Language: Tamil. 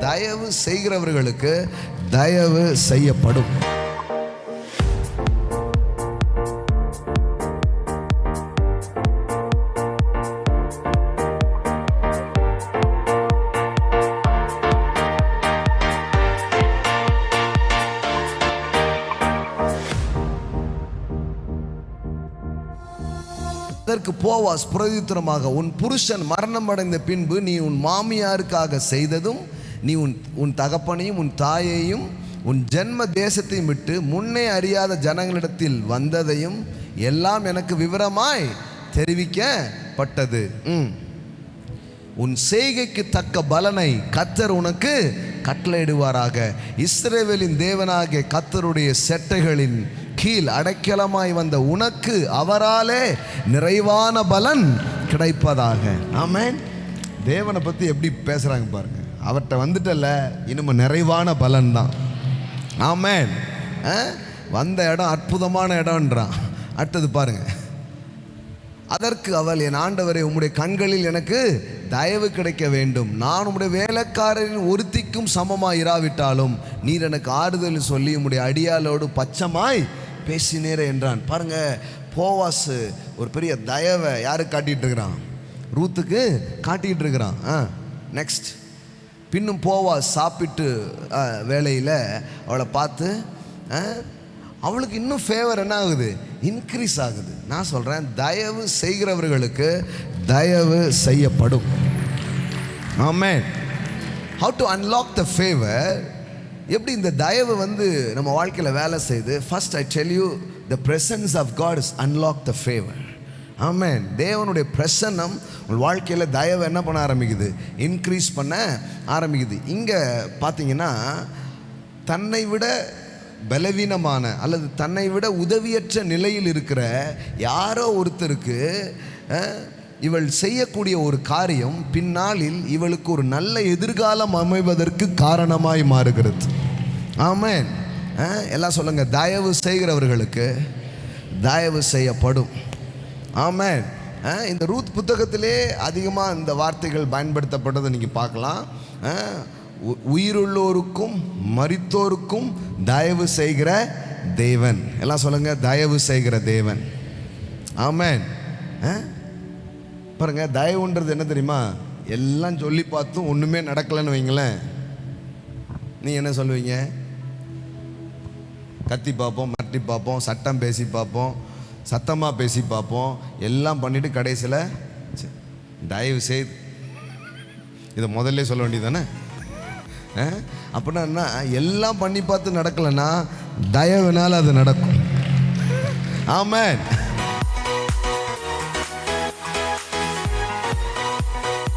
தயவு செய்கிறவர்களுக்கு தயவு செய்யப்படும். அதற்கு போவாஸ் பிரதியுத்தரமாக, உன் புருஷன் மரணம் அடைந்த பின்பு நீ உன் மாமியாருக்காக செய்ததும், நீ உன் தகப்பனையும் உன் தாயையும் உன் ஜென்ம தேசத்தையும் விட்டு முன்னே அறியாத ஜனங்களிடத்தில் வந்ததையும் எல்லாம் எனக்கு விவரமாய் தெரிவிக்கப்பட்டது. உன் செய்கைக்கு தக்க பலனை கர்த்தர் உனக்கு கட்டளையிடுவாராக. இஸ்ரவேலின் தேவனாகிய கர்த்தருடைய செட்டைகளின் கீழ் அடைக்கலமாய் வந்த உனக்கு அவராலே நிறைவான பலன் கிடைப்பதாக. ஆமென். தேவனை பற்றி எப்படி பேசுகிறாங்க பாருங்க. அவர்கிட்ட வந்துட்டல, இனிமே நிறைவான பலன் தான். ஆமென். வந்த இடம் அற்புதமான இடம்ன்றான். அடுத்தது பாருங்க, அதற்கு அவள், என் ஆண்டவரே, உம்முடைய கண்களில் எனக்கு தயவு கிடைக்க வேண்டும். நான் உம்முடைய வேலைக்காரரின் ஒருத்திக்கும் சமமாய் இராவிட்டாலும் நீர் எனக்கு ஆறுதல் சொல்லி உம்முடைய அடியாளோடு பச்சமாய் பேசினேரே என்றான். பாருங்க, போவாஸ் ஒரு பெரிய தயவை யாருக்கு காட்டிகிட்டு இருக்கிறான்? ரூத்துக்கு காட்டிகிட்டு இருக்கிறான். நெக்ஸ்ட், பின்னும் போவாஸ் சாப்பிட்டு வேலையில் அவளை பார்த்து அவளுக்கு இன்னும் ஃபேவர் என்ன ஆகுது? இன்க்ரீஸ் ஆகுது. நான் சொல்கிறேன், தயவு செய்கிறவர்களுக்கு தயவு செய்யப்படும். ஆமென். How to unlock the favour? எப்படி இந்த தயவு நம்ம வாழ்க்கையில் வேலை செய்யுது? First I tell you, the presence of God is unlock the favour. ஆமென். தேவனுடைய பிரசன்னம் உங்கள் வாழ்க்கையில் தயவு என்ன பண்ண ஆரம்பிக்குது? இன்க்ரீஸ் பண்ண ஆரம்பிக்குது. இங்கே பார்த்தீங்கன்னா, தன்னை விட பலவீனமான அல்லது தன்னை விட உதவியற்ற நிலையில் இருக்கிற யாரோ ஒருத்தருக்கு இவள் செய்யக்கூடிய ஒரு காரியம் பின்னாளில் இவளுக்கு ஒரு நல்ல எதிர்காலம் அமைவதற்கு காரணமாய் மாறுகிறது. ஆமென். எல்லாம் சொல்லுங்க, தயவு செய்கிறவர்களுக்கு தயவு செய்யப்படும். ஆமென். இந்த ரூத் புத்தகத்திலே அதிகமாக இந்த வார்த்தைகள் பயன்படுத்தப்பட்டதை நீங்கள் பார்க்கலாம். உயிருள்ளோருக்கும் மரித்தோருக்கும் தயவு செய்கிற தேவன். எல்லாம் சொல்லுங்க, தயவு செய்கிற தேவன். ஆமென். பாருங்க, தயவுன்றது என்ன தெரியுமா? எல்லாம் சொல்லி பார்த்தும் ஒன்றுமே நடக்கலைன்னு வைங்களேன், நீ என்ன சொல்லுவீங்க? கத்தி பார்ப்போம், மிரட்டி பார்ப்போம், சட்டம் பேசி பார்ப்போம், சத்தமாக பேசி பார்ப்போம், எல்லாம் பண்ணிவிட்டு கடைசியில் தயவு செய்து, இதை முதல்ல சொல்ல வேண்டியது தானே? அப்படின்னா என்ன? எல்லாம் பண்ணி பார்த்து நடக்கலைன்னா தயவுனால அது நடக்கும். ஆமென்.